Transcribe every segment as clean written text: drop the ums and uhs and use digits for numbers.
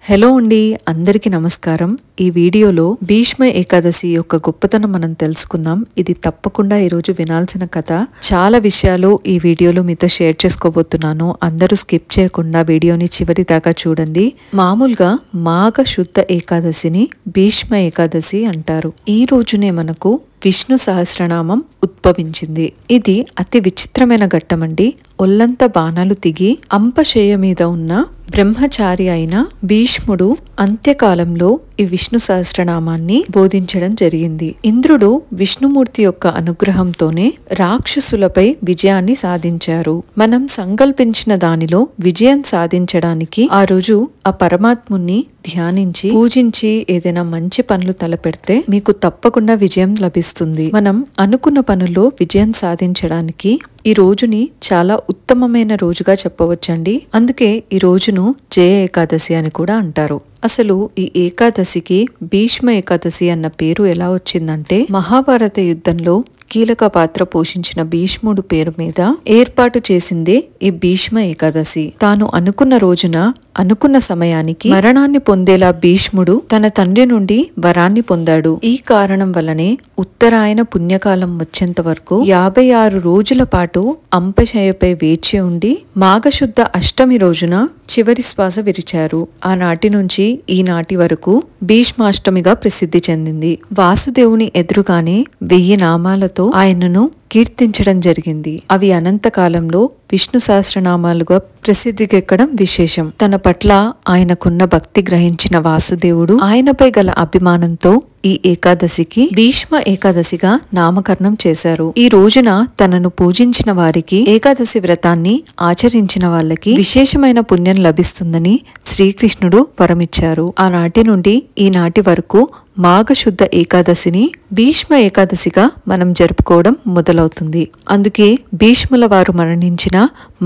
Hello అండి, అందరికీ నమస్కారం. ఈ వీడియోలో భీష్మ ఏకాదశి యొక్క గొప్పతనం మనం తెలుసుకుందాం. ఇది తప్పకుండా ఈరోజు వినాల్సిన కథ. చాలా విషయాలు ఈ వీడియోలో మీతో షేర్ చేసుకోబోతున్నాను. అందరూ స్కిప్ చేయకుండా వీడియోని చివరి దాకా చూడండి. మామూలుగా మాఘ శుద్ధ ఏకాదశిని భీష్మ ఏకాదశి అంటారు. ఈ రోజునే మనకు విష్ణు సహస్రనామం ఉద్భవించింది. ఇది అతి విచిత్రమైన ఘట్టమండి. ఒళ్ళంతా బాణాలు తిగి అంపశయ్య మీద ఉన్న బ్రహ్మచారి అయిన భీష్ముడు అంత్యకాలంలో ఈ విష్ణు సహస్రనామాన్ని బోధించడం జరిగింది. ఇంద్రుడు విష్ణుమూర్తి యొక్క అనుగ్రహంతోనే రాక్షసులపై విజయాన్ని సాధించారు. మనం సంకల్పించిన దానిలో విజయం సాధించడానికి ఆ రోజు ఆ పరమాత్ముని ధ్యానించి పూజించి ఏదైనా మంచి పనులు తలపెడితే మీకు తప్పకుండా విజయం లభిస్తుంది. మనం అనుకున్న పనుల్లో విజయం సాధించడానికి ఈ రోజుని చాలా ఉత్తమమైన రోజుగా చెప్పవచ్చండి. అందుకే ఈ రోజును జయ ఏకాదశి అని కూడా అంటారు. అసలు ఈ ఏకాదశికి భీష్మ ఏకాదశి అన్న పేరు ఎలా వచ్చిందంటే, మహాభారత యుద్ధంలో కీలక పాత్ర పోషించిన భీష్ముడు పేరు మీద ఏర్పాటు చేసిందే ఈ భీష్మ ఏకాదశి. తాను అనుకున్న రోజున అనుకున్న సమయానికి మరణాన్ని పొందేలా భీష్ముడు తన తండ్రి నుండి వరాన్ని పొందాడు. ఈ కారణం వల్లనే ఉత్తరాయణ పుణ్యకాలం వచ్చేంత వరకు 56 రోజుల పాటు అంపశయ్యపై వేచి ఉండి మాఘశుద్ధ అష్టమి రోజున చివరి శ్వాస విరిచారు. ఆనాటి నుంచి ఈనాటి వరకు భీష్మాష్టమిగా ప్రసిద్ధి చెందింది. వాసుదేవుని ఎదురుగానే 1000 నామాలతో ఆయనను కీర్తించడం జరిగింది. అవి అనంతకాలంలో విష్ణు సహస్రనామాలుగా ప్రసిద్ధికెక్కడం విశేషం. తన పట్ల ఆయనకున్న భక్తి గ్రహించిన వాసుదేవుడు ఆయనపై గల అభిమానంతో ఈ ఏకాదశికి భీష్మ ఏకాదశిగా నామకరణం చేశారు. ఈ రోజున తనను పూజించిన వారికి, ఏకాదశి వ్రతాన్ని ఆచరించిన వాళ్ళకి విశేషమైన పుణ్యం లభిస్తుందని శ్రీకృష్ణుడు వరమిచ్చారు. ఆనాటి నుండి ఈనాటి వరకు మాఘశుద్ధ ఏకాదశిని భీష్మ ఏకాదశిగా మనం జరుపుకోవడం మొదలవుతుంది. అందుకే భీష్ముల వారు మరణించిన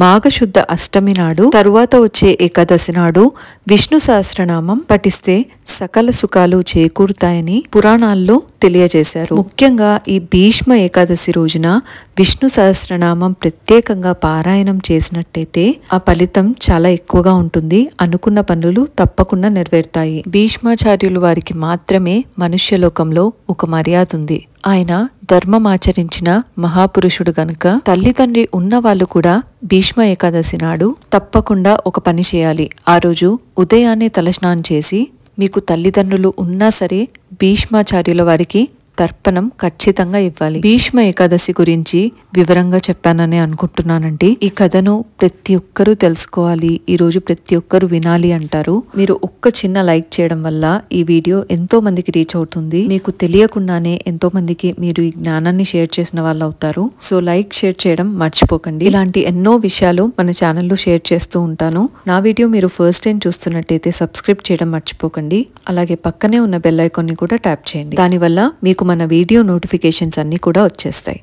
మాఘశుద్ధ అష్టమి నాడు తరువాత వచ్చే ఏకాదశి నాడు విష్ణు సహస్రనామం పఠిస్తే సకల సుఖాలు చేకూరుతాయని పురాణాల్లో తెలియజేశారు. ముఖ్యంగా ఈ భీష్మ ఏకాదశి రోజున విష్ణు సహస్రనామం ప్రత్యేకంగా పారాయణం చేసినట్టయితే ఆ ఫలితం చాలా ఎక్కువగా ఉంటుంది. అనుకున్న పనులు తప్పకుండా నెరవేరుతాయి. భీష్మాచార్యులు వారికి మాత్రమే మనుష్యలోకంలో ఒక మర్యాద ఉంది. ఆయన ధర్మమాచరించిన మహాపురుషుడు గనుక తల్లిదండ్రి ఉన్న వాళ్ళు కూడా భీష్మ ఏకాదశి నాడు తప్పకుండా ఒక పని చేయాలి. ఆ రోజు ఉదయాన్నే తలస్నానం చేసి, మీకు తల్లిదండ్రులు ఉన్నా సరే భీష్మాచార్యుల వారికి తర్పణం ఖచ్చితంగా ఇవ్వాలి. భీష్మ ఏకాదశి గురించి వివరంగా చెప్పానని అనుకుంటున్నానండి. ఈ కథను ప్రతి ఒక్కరూ తెలుసుకోవాలి, ఈ రోజు ప్రతి ఒక్కరూ వినాలి అంటారు. మీరు ఒక్క చిన్న లైక్ చేయడం వల్ల ఈ వీడియో ఎంతో మందికి రీచ్ అవుతుంది. మీకు తెలియకుండానే ఎంతో మందికి మీరు ఈ జ్ఞానాన్ని షేర్ చేసిన వాళ్ళు అవుతారు. సో లైక్, షేర్ చేయడం మర్చిపోకండి. ఇలాంటి ఎన్నో విషయాలు మన ఛానల్లో షేర్ చేస్తూ ఉంటాను. నా వీడియో మీరు ఫస్ట్ టైం చూస్తున్నట్టయితే సబ్స్క్రైబ్ చేయడం మర్చిపోకండి. అలాగే పక్కనే ఉన్న బెల్ ఐకాన్ని కూడా ట్యాప్ చేయండి. దానివల్ల మీకు మన వీడియో నోటిఫికేషన్స్ అన్ని కూడా వచ్చేస్తాయి.